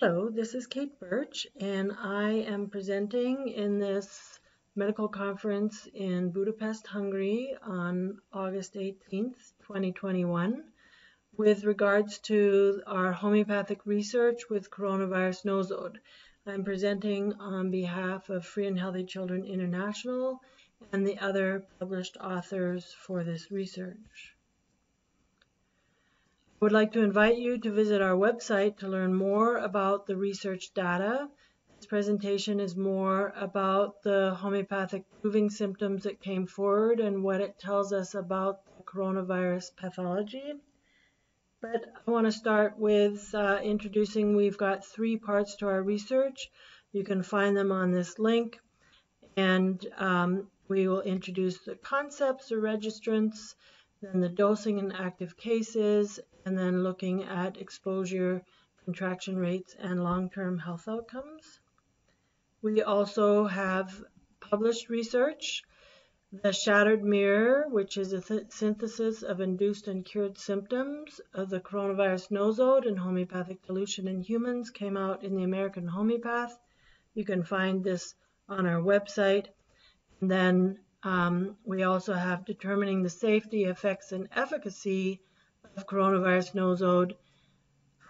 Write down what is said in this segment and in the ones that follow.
Hello, this is Kate Birch, and I am presenting in this medical conference in Budapest, Hungary on August 18th, 2021, with regards to our homeopathic research with coronavirus nosode. I'm presenting on behalf of Free and Healthy Children International and the other published authors for this research. I would like to invite you to visit our website to learn more about the research data. This presentation is more about the homeopathic proving symptoms that came forward and what it tells us about the coronavirus pathology. But I want to start with introducing, we've got 3 parts to our research. You can find them on this link, and we will introduce the concepts or registrants, then the dosing in active cases, and then looking at exposure, contraction rates, and long-term health outcomes. We also have published research, the Shattered Mirror, which is a synthesis of induced and cured symptoms of the coronavirus nosode and homeopathic dilution in humans, came out in the American Homeopath. You can find this on our website. And then we also have determining the safety, effects, and efficacy of coronavirus nosode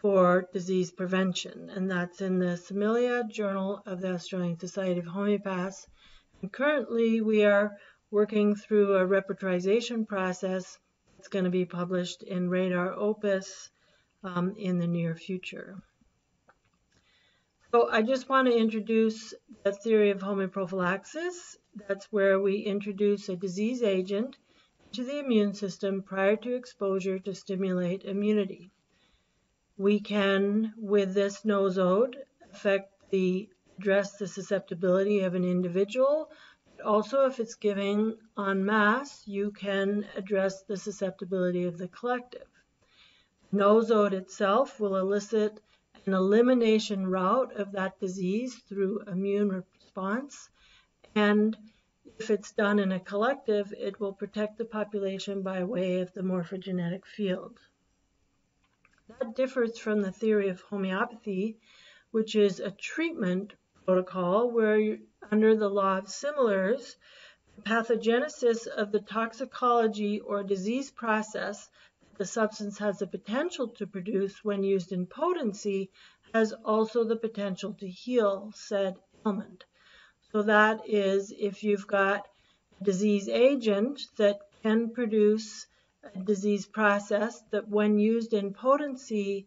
for disease prevention. And that's in the Similia Journal of the Australian Society of Homeopaths. And currently we are working through a repertorization process that's going to be published in Radar Opus in the near future. So I just want to introduce the theory of homeoprophylaxis. That's where we introduce a disease agent to the immune system prior to exposure to stimulate immunity. We can, with this nosode, address the susceptibility of an individual. But also, if it's giving en masse, you can address the susceptibility of the collective. Nosode itself will elicit an elimination route of that disease through immune response, and if it's done in a collective, it will protect the population by way of the morphogenetic field. That differs from the theory of homeopathy, which is a treatment protocol where, under the law of similars, the pathogenesis of the toxicology or disease process the substance has the potential to produce when used in potency has also the potential to heal said ailment. So that is, if you've got a disease agent that can produce a disease process that when used in potency,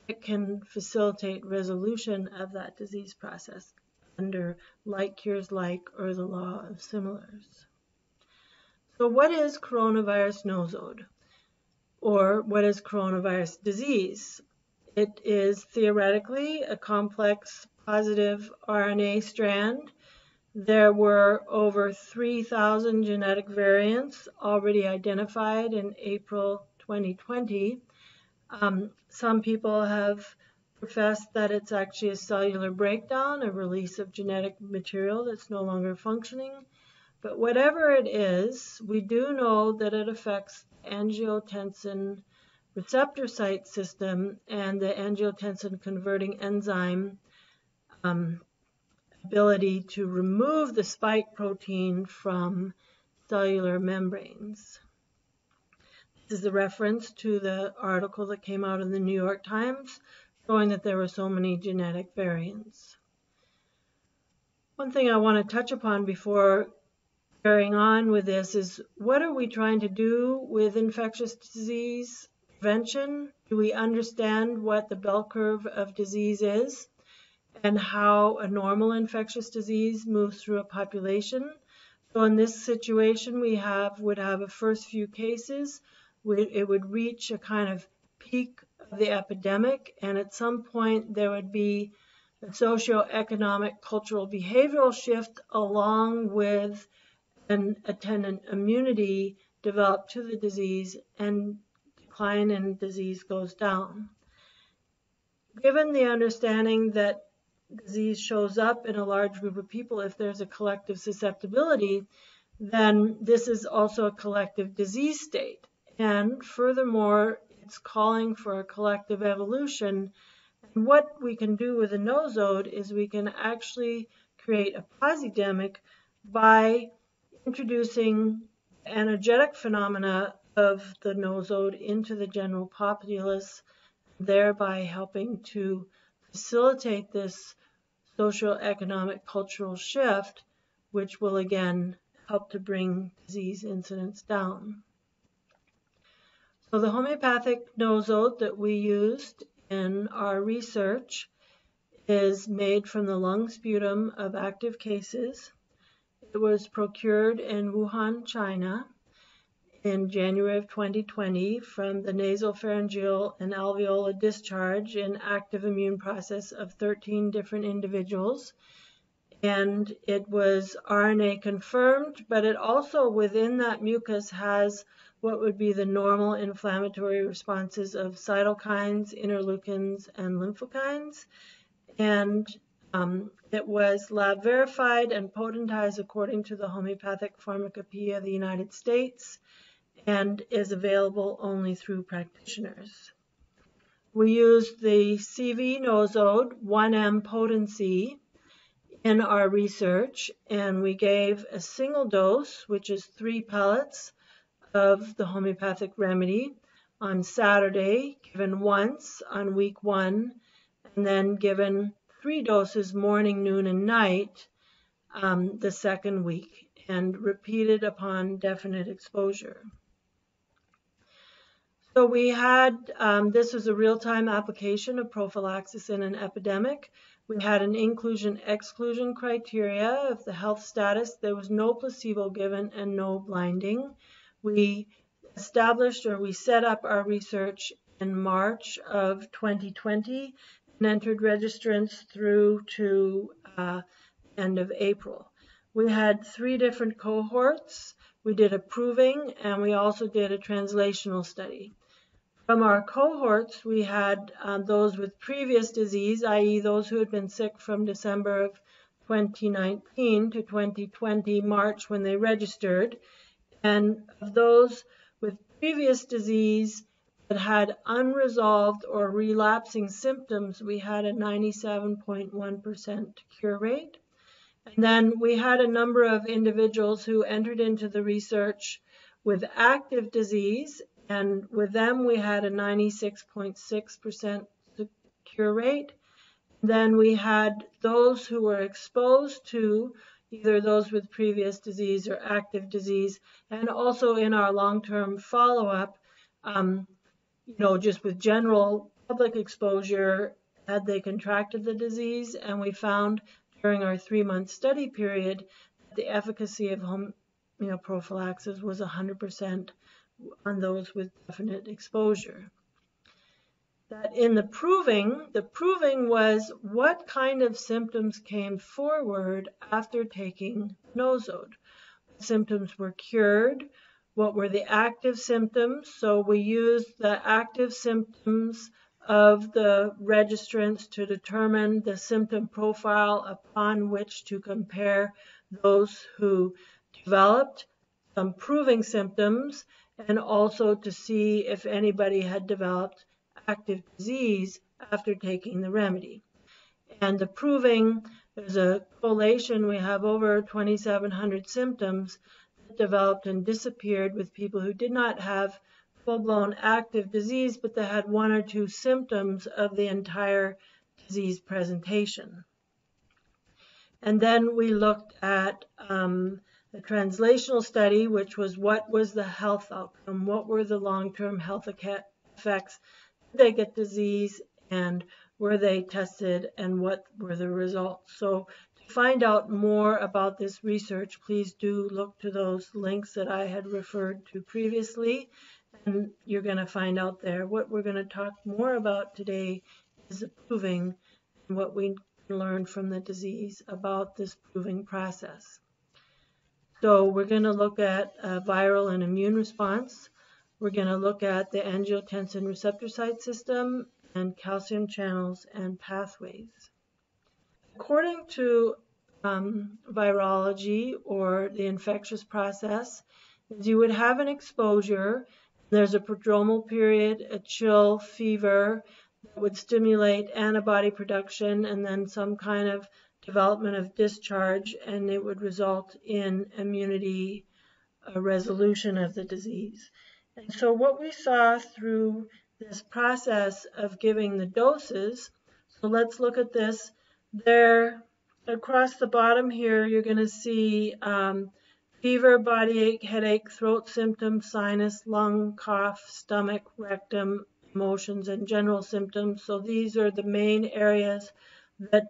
it can facilitate resolution of that disease process under like cures like or the law of similars. So what is coronavirus nosode? Or what is coronavirus disease? It is theoretically a complex positive RNA strand. There were over 3,000 genetic variants already identified in April 2020. Some people have professed that it's actually a cellular breakdown, a release of genetic material that's no longer functioning. But whatever it is, we do know that it affects angiotensin receptor site system and the angiotensin-converting enzyme ability to remove the spike protein from cellular membranes. This is a reference to the article that came out in the New York Times showing that there were so many genetic variants. One thing I want to touch upon before carrying on with this is, what are we trying to do with infectious disease prevention? Do we understand what the bell curve of disease is and how a normal infectious disease moves through a population? So in this situation, we would have a first few cases. It would reach a kind of peak of the epidemic, and at some point there would be a socioeconomic, cultural, behavioral shift along with an attendant immunity developed to the disease, and decline in disease goes down. Given the understanding that disease shows up in a large group of people if there's a collective susceptibility, then this is also a collective disease state. And furthermore, it's calling for a collective evolution, And what we can do with a nosode is we can actually create a posidemic by introducing energetic phenomena of the nosode into the general populace, thereby helping to facilitate this social, economic, cultural shift, which will again help to bring disease incidence down. So the homeopathic nosode that we used in our research is made from the lung sputum of active cases. It was procured in Wuhan, China in January of 2020 from the nasopharyngeal and alveolar discharge in active immune process of 13 different individuals. And it was RNA confirmed, but it also within that mucus has what would be the normal inflammatory responses of cytokines, interleukins, and lymphokines. And it was lab verified and potentized according to the Homeopathic Pharmacopoeia of the United States and is available only through practitioners. We used the CV nosode 1M potency in our research, and we gave a single dose, which is 3 pellets of the homeopathic remedy on Saturday, given once on week 1, and then given 3 doses morning, noon, and night the second week, and repeated upon definite exposure. So we had, this was a real-time application of prophylaxis in an epidemic. We had an inclusion-exclusion criteria of the health status. There was no placebo given and no blinding. We established, or we set up our research in March of 2020 and entered registrants through to end of April. We had 3 different cohorts. We did a proving and we also did a translational study. From our cohorts, we had those with previous disease, i.e. those who had been sick from December of 2019 to 2020 March when they registered. And of those with previous disease that had unresolved or relapsing symptoms, we had a 97.1% cure rate. And then we had a number of individuals who entered into the research with active disease, and with them we had a 96.6% cure rate. Then we had those who were exposed to either those with previous disease or active disease, and also in our long-term follow-up, just with general public exposure, had they contracted the disease, and we found during our 3-month study period that the efficacy of prophylaxis was 100% on those with definite exposure. That in the proving was what kind of symptoms came forward after taking nosode. Symptoms were cured. What were the active symptoms? So we used the active symptoms of the registrants to determine the symptom profile upon which to compare those who developed some proving symptoms, and also to see if anybody had developed active disease after taking the remedy. And the proving, there's a collation, we have over 2,700 symptoms that developed and disappeared with people who did not have full-blown active disease, but they had 1 or 2 symptoms of the entire disease presentation. And then we looked at the translational study, which was what was the health outcome, what were the long-term health effects, did they get disease, and were they tested, and what were the results. So to find out more about this research, please do look to those links that I had referred to previously, and you're going to find out there. What we're going to talk more about today is the proving and what we can learn from the disease about this proving process. So we're going to look at viral and immune response. We're going to look at the angiotensin receptor site system and calcium channels and pathways. According to virology, or the infectious process, is you would have an exposure. There's a prodromal period, a chill, fever. that would stimulate antibody production and then some kind of development of discharge, and it would result in immunity resolution of the disease. And so what we saw through this process of giving the doses, so let's look at this. There, across the bottom here, you're going to see fever, body ache, headache, throat symptoms, sinus, lung, cough, stomach, rectum, emotions, and general symptoms. So these are the main areas that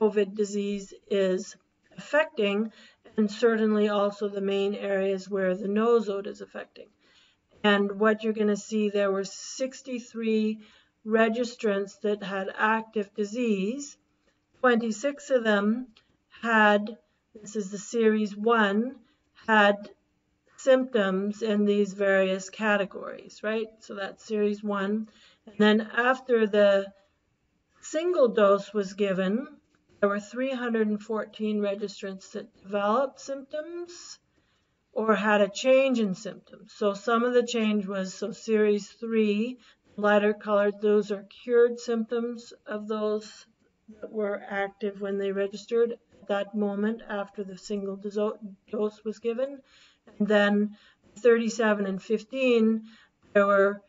COVID disease is affecting, and certainly also the main areas where the nosode is affecting. And what you're going to see, there were 63 registrants that had active disease. 26 of them had, this is the series 1, had symptoms in these various categories, right? So that's series 1. And then after the single dose was given, there were 314 registrants that developed symptoms or had a change in symptoms. So some of the change was, so series 3, lighter colored, those are cured symptoms of those that were active when they registered at that moment after the single dose was given. And then 37 and 15, there were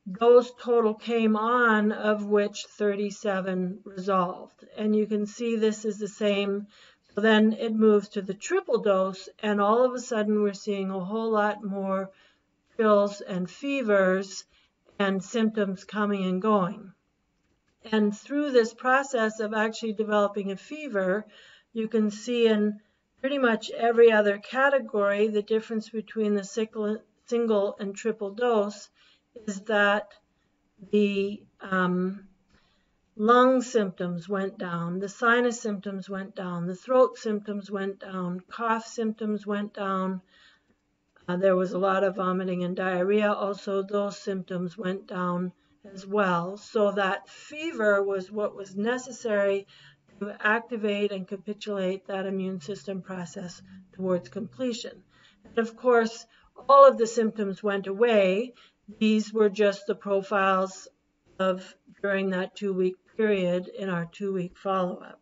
those total came on, of which 37 resolved. And you can see this is the same. So then it moves to the triple dose, and all of a sudden we're seeing a whole lot more chills and fevers and symptoms coming and going. And through this process of actually developing a fever, you can see in pretty much every other category the difference between the single and triple dose is that the lung symptoms went down, the sinus symptoms went down, the throat symptoms went down, cough symptoms went down. There was a lot of vomiting and diarrhea. Also, those symptoms went down as well. So that fever was what was necessary to activate and capitulate that immune system process towards completion. And of course, all of the symptoms went away. These were just the profiles of during that 2-week period in our 2-week follow-up.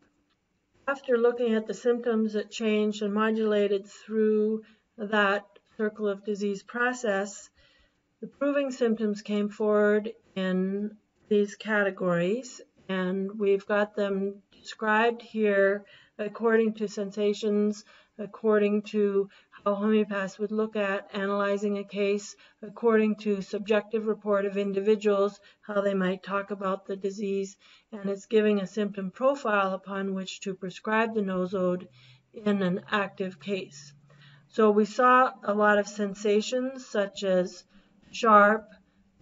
After looking at the symptoms that changed and modulated through that circle of disease process, the proving symptoms came forward in these categories, and we've got them described here according to sensations, according to how homeopaths would look at analyzing a case, according to subjective report of individuals, how they might talk about the disease, and it's giving a symptom profile upon which to prescribe the nosode in an active case. So we saw a lot of sensations such as sharp,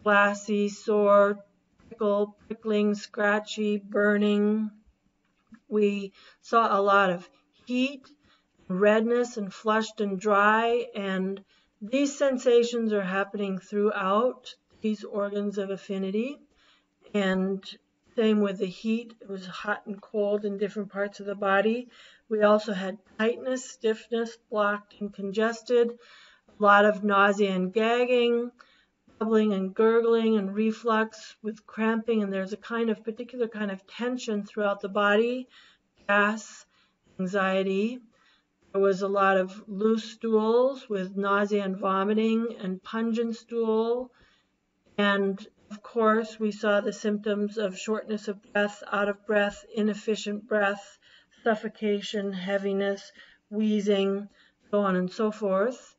glassy, sore, prickling, scratchy, burning. We saw a lot of heat, redness, and flushed and dry, and these sensations are happening throughout these organs of affinity. And same with the heat, it was hot and cold in different parts of the body. We also had tightness, stiffness, blocked and congested, a lot of nausea and gagging, bubbling and gurgling and reflux with cramping, and there's a particular kind of tension throughout the body, gas, anxiety. There was a lot of loose stools with nausea and vomiting and pungent stool. And of course, we saw the symptoms of shortness of breath, out of breath, inefficient breath, suffocation, heaviness, wheezing, so on and so forth,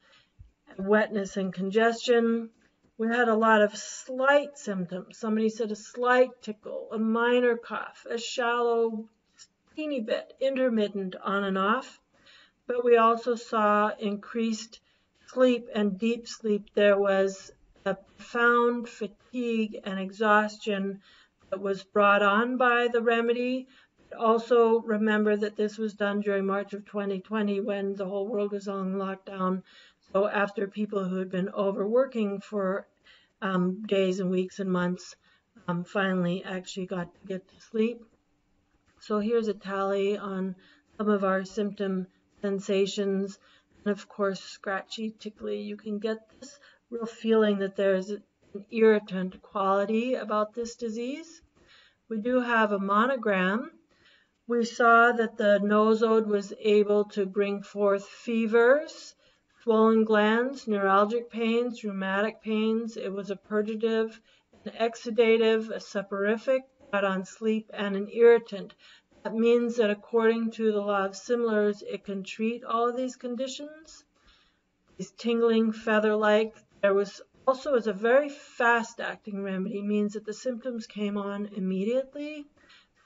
wetness and congestion. We had a lot of slight symptoms. Somebody said a slight tickle, a minor cough, a shallow, teeny bit, intermittent on and off. But we also saw increased sleep and deep sleep. There was a profound fatigue and exhaustion that was brought on by the remedy. But also remember that this was done during March of 2020 when the whole world was on lockdown. So after people who had been overworking for days and weeks and months finally actually got to get to sleep. So here's a tally on some of our symptom sensations, and of course scratchy, tickly. You can get this real feeling that there's an irritant quality about this disease. We do have a monogram. We saw that the nosode was able to bring forth fevers, swollen glands, neuralgic pains, rheumatic pains. It was a purgative, an exudative, a soporific, brought on sleep, and an irritant. That means that according to the law of similars, it can treat all of these conditions. These tingling, feather-like. There was also, as a very fast-acting remedy, means that the symptoms came on immediately.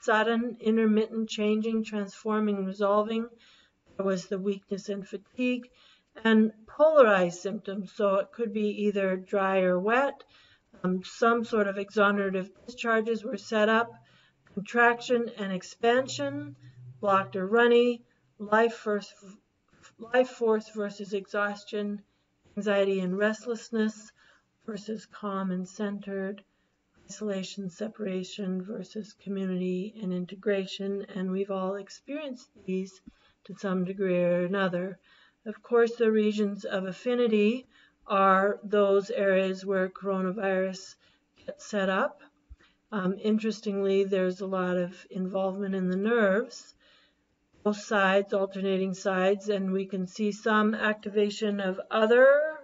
Sudden, intermittent, changing, transforming, resolving. There was the weakness and fatigue, and polarized symptoms. So it could be either dry or wet. Some sort of exonerative discharges were set up. Contraction and expansion, blocked or runny, life force versus exhaustion, anxiety and restlessness versus calm and centered, isolation, separation versus community and integration, and we've all experienced these to some degree or another. Of course, the regions of affinity are those areas where coronavirus gets set up. Interestingly, there's a lot of involvement in the nerves, both sides, alternating sides, and we can see some activation of other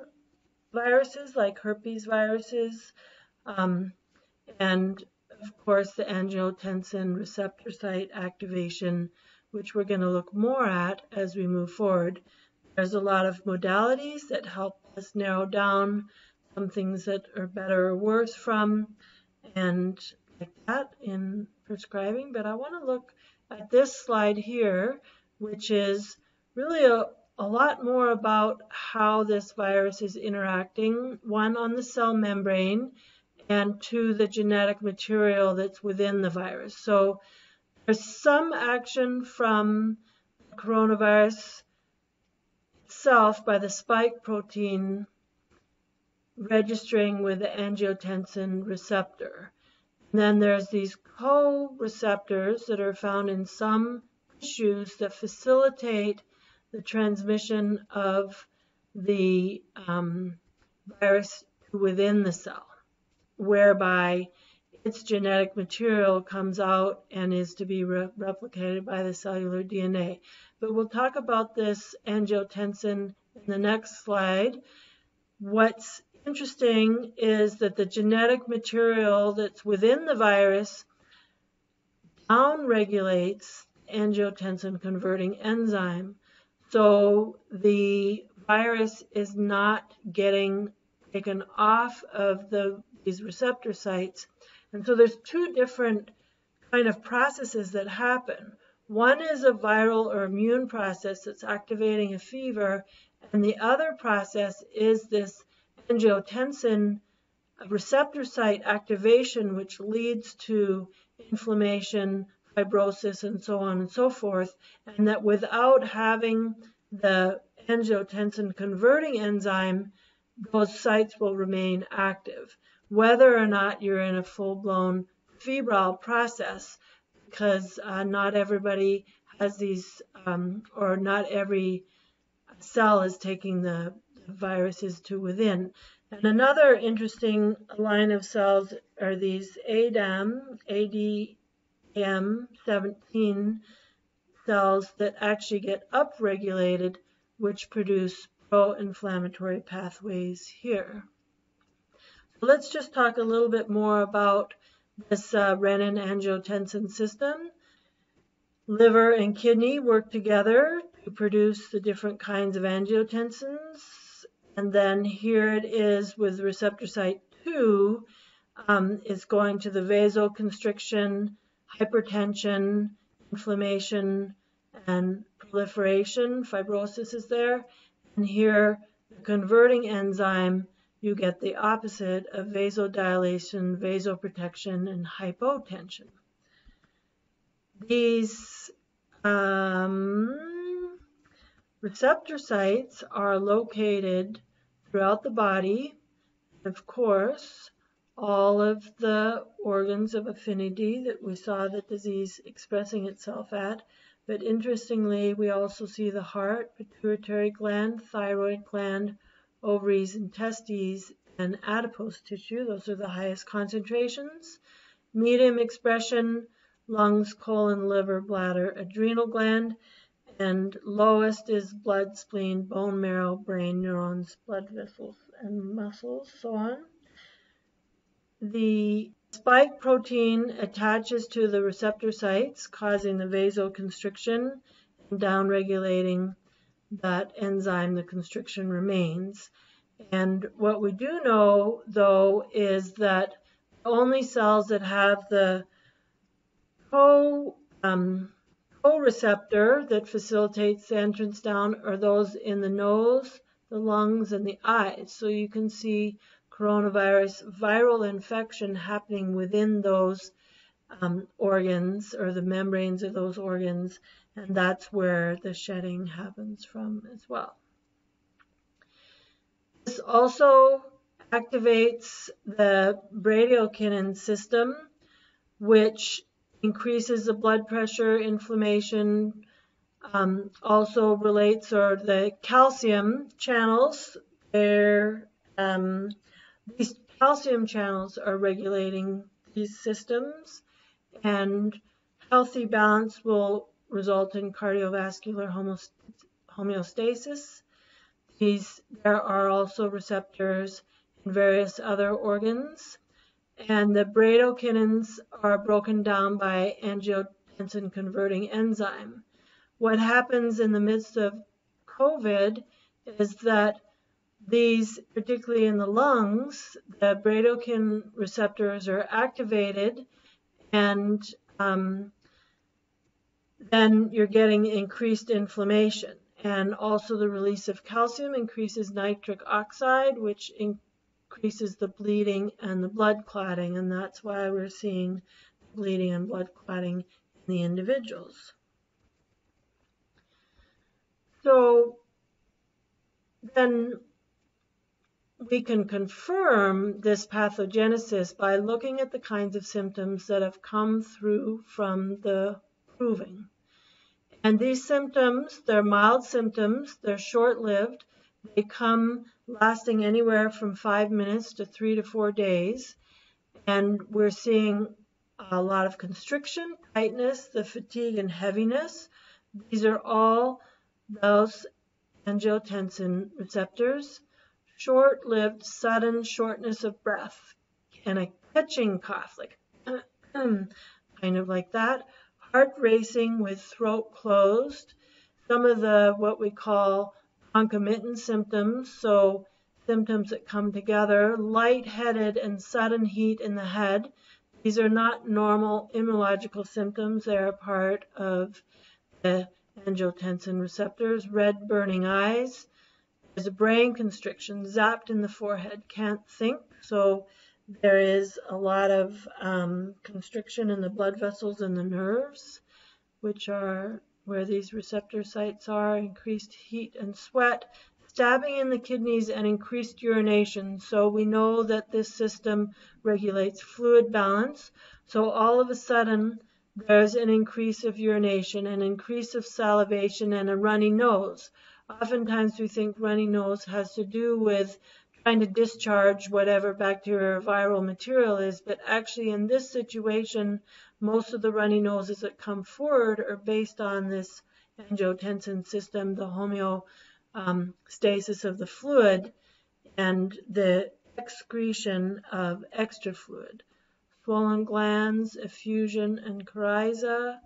viruses like herpes viruses, and of course the angiotensin receptor site activation, which we're going to look more at as we move forward. There's a lot of modalities that help us narrow down some things that are better or worse from, and like that in prescribing. But I want to look at this slide here, which is really a lot more about how this virus is interacting, one, on the cell membrane, and two, the genetic material that's within the virus. So there's some action from the coronavirus itself by the spike protein registering with the angiotensin receptor. And then there's these co-receptors that are found in some tissues that facilitate the transmission of the virus within the cell, whereby its genetic material comes out and is to be replicated by the cellular DNA. But we'll talk about this angiotensin in the next slide. What's interesting is that the genetic material that's within the virus downregulates angiotensin-converting enzyme. So the virus is not getting taken off of these receptor sites. And so there's two different kind of processes that happen. One is a viral or immune process that's activating a fever, and the other process is this angiotensin receptor site activation, which leads to inflammation, fibrosis, and so on and so forth, and that without having the angiotensin converting enzyme, those sites will remain active, whether or not you're in a full-blown febrile process, because not everybody has these, or not every cell is taking the viruses to within. And another interesting line of cells are these ADAM17 cells that actually get upregulated, which produce pro-inflammatory pathways here. So let's just talk a little bit more about this renin-angiotensin system. Liver and kidney work together to produce the different kinds of angiotensins. And then here it is with receptor site 2, it's going to the vasoconstriction, hypertension, inflammation, and proliferation. Fibrosis is there. And here, the converting enzyme, you get the opposite of vasodilation, vasoprotection, and hypotension. These receptor sites are located throughout the body. Of course, all of the organs of affinity that we saw the disease expressing itself at. But interestingly, we also see the heart, pituitary gland, thyroid gland, ovaries, and testes and adipose tissue. Those are the highest concentrations. Medium expression, lungs, colon, liver, bladder, adrenal gland. And lowest is blood, spleen, bone marrow, brain, neurons, blood vessels, and muscles, so on. The spike protein attaches to the receptor sites, causing the vasoconstriction and downregulating that enzyme. The constriction remains. And what we do know, though, is that only cells that have the co-receptor that facilitates the entrance down are those in the nose, the lungs, and the eyes. So you can see coronavirus viral infection happening within those organs, or the membranes of those organs, and that's where the shedding happens from as well. This also activates the bradykinin system, which increases the blood pressure, inflammation, also relates, or the calcium channels. These calcium channels are regulating these systems, and healthy balance will result in cardiovascular homeostasis. There are also receptors in various other organs, and the bradykinins are broken down by angiotensin-converting enzyme. What happens in the midst of COVID is that these, particularly in the lungs, the bradykinin receptors are activated, and then you're getting increased inflammation. And also the release of calcium increases nitric oxide, which increases the bleeding and the blood clotting, and that's why we're seeing bleeding and blood clotting in the individuals. So then we can confirm this pathogenesis by looking at the kinds of symptoms that have come through from the proving. And these symptoms, they're mild symptoms, they're short-lived, they come lasting anywhere from 5 minutes to 3 to 4 days, and we're seeing a lot of constriction, tightness, the fatigue and heaviness. These are all those angiotensin receptors. Short-lived, sudden shortness of breath, and a catching cough, like kind of like that. Heart racing with throat closed. Some of the what we call concomitant symptoms, so symptoms that come together, lightheaded and sudden heat in the head. These are not normal immunological symptoms. They're a part of the angiotensin receptors. Red burning eyes. There's a brain constriction, zapped in the forehead, can't think. So there is a lot of constriction in the blood vessels and the nerves, which are where these receptor sites are. Increased heat and sweat, stabbing in the kidneys, and increased urination. So we know that this system regulates fluid balance. So all of a sudden, there's an increase of urination, an increase of salivation, and a runny nose. Oftentimes we think runny nose has to do with trying to discharge whatever bacteria or viral material is, but actually in this situation, most of the runny noses that come forward are based on this angiotensin system, the homeostasis of the fluid, and the excretion of extra fluid. Swollen glands, effusion, and coryza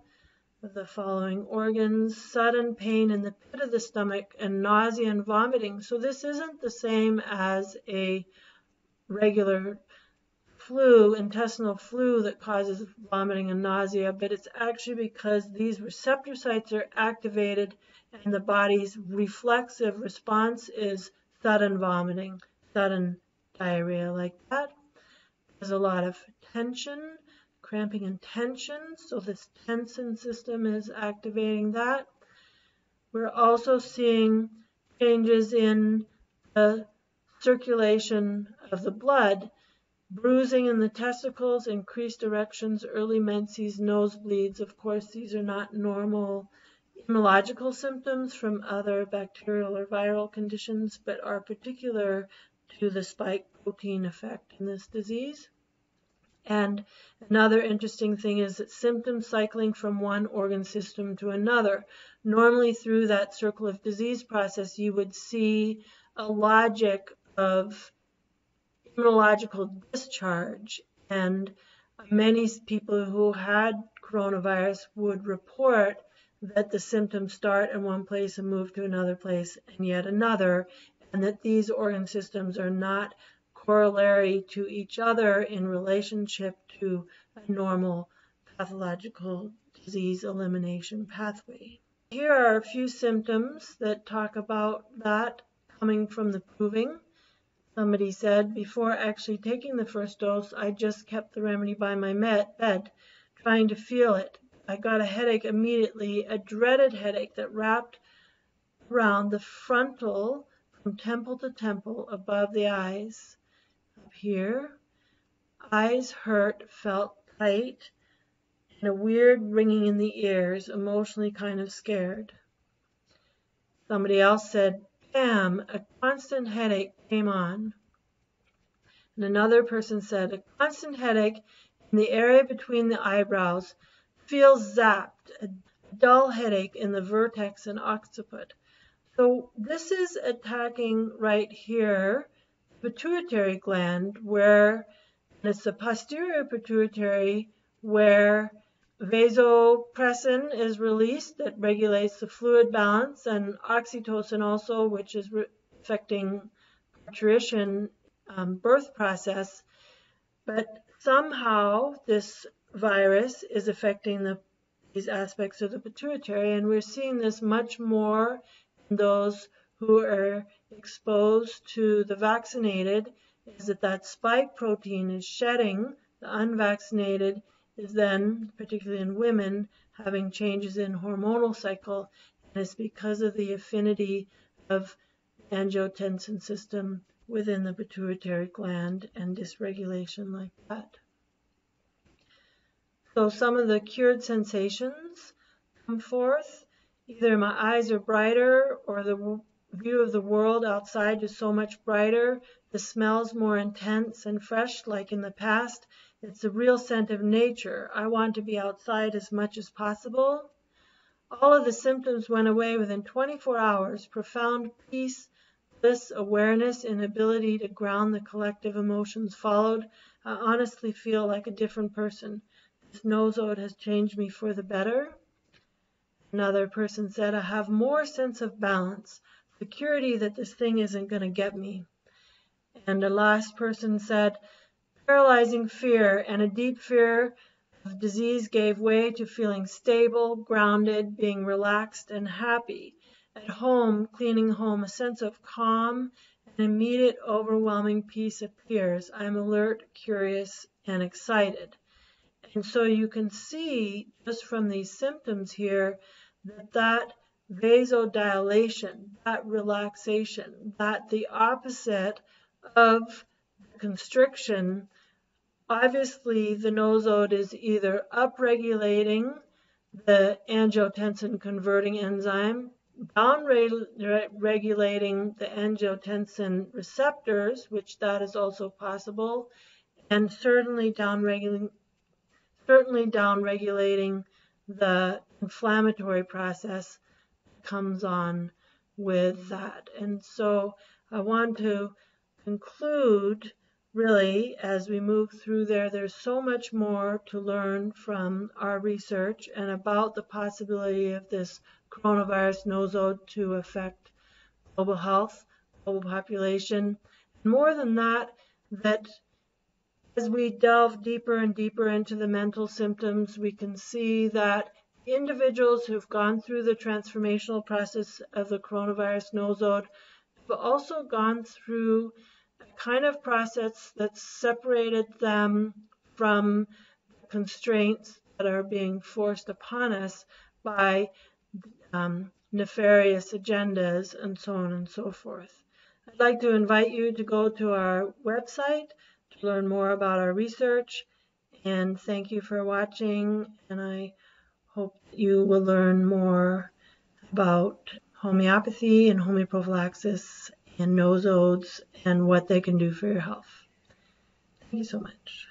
of the following organs, sudden pain in the pit of the stomach, and nausea and vomiting. So this isn't the same as a regular flu, intestinal flu, that causes vomiting and nausea, but it's actually because these receptor sites are activated and the body's reflexive response is sudden vomiting, sudden diarrhea, like that. There's a lot of tension, cramping and tension, so this tensin system is activating that. We're also seeing changes in the circulation of the blood, bruising in the testicles, increased erections, early menses, nosebleeds. Of course, these are not normal immunological symptoms from other bacterial or viral conditions, but are particular to the spike protein effect in this disease. And another interesting thing is that symptom cycling from one organ system to another. Normally through that circle of disease process, you would see a logic of immunological discharge, and many people who had coronavirus would report that the symptoms start in one place and move to another place and yet another, and that these organ systems are not corollary to each other in relationship to a normal pathological disease elimination pathway. Here are a few symptoms that talk about that coming from the proving. Somebody said, before actually taking the first dose, I just kept the remedy by my bed, trying to feel it. I got a headache immediately, a dreaded headache that wrapped around the frontal from temple to temple above the eyes. Up here, eyes hurt, felt tight, and a weird ringing in the ears, emotionally kind of scared. Somebody else said, bam, a constant headache came on. And another person said, a constant headache in the area between the eyebrows, feels zapped, a dull headache in the vertex and occiput. So this is attacking right here, the pituitary gland, where it's the posterior pituitary where vasopressin is released that regulates the fluid balance, and oxytocin also, which is affecting parturition birth process. But somehow this virus is affecting these aspects of the pituitary, and we're seeing this much more in those who are exposed to the vaccinated, is that spike protein is shedding. The unvaccinated is then, particularly in women, having changes in hormonal cycle, and it's because of the affinity of the angiotensin system within the pituitary gland and dysregulation like that. So some of the cured sensations come forth. Either my eyes are brighter, or the view of the world outside is so much brighter. The smell's more intense and fresh like in the past. It's a real scent of nature. I want to be outside as much as possible. All of the symptoms went away within 24 hours. Profound peace, bliss, awareness, and ability to ground the collective emotions followed. I honestly feel like a different person. This nosode has changed me for the better. Another person said, I have more sense of balance, security that this thing isn't going to get me. And the last person said, paralyzing fear and a deep fear of disease gave way to feeling stable, grounded, being relaxed and happy. At home, cleaning home, a sense of calm and immediate overwhelming peace appears. I'm alert, curious, and excited. And so you can see just from these symptoms here that vasodilation, that relaxation, that the opposite of constriction, obviously the nosode is either upregulating the angiotensin-converting enzyme, downregulating the angiotensin receptors, which that is also possible, and certainly downregulating the inflammatory process that comes on with that. And so I want to conclude, really, as we move through there's so much more to learn from our research and about the possibility of this coronavirus nosode to affect global health, global population. More than that, that as we delve deeper and deeper into the mental symptoms, we can see that individuals who've gone through the transformational process of the coronavirus nosode have also gone through a kind of process that separated them from the constraints that are being forced upon us by nefarious agendas and so on and so forth. I'd like to invite you to go to our website to learn more about our research, and thank you for watching, and I hope that you will learn more about homeopathy and homeoprophylaxis and nosodes and what they can do for your health. Thank you so much.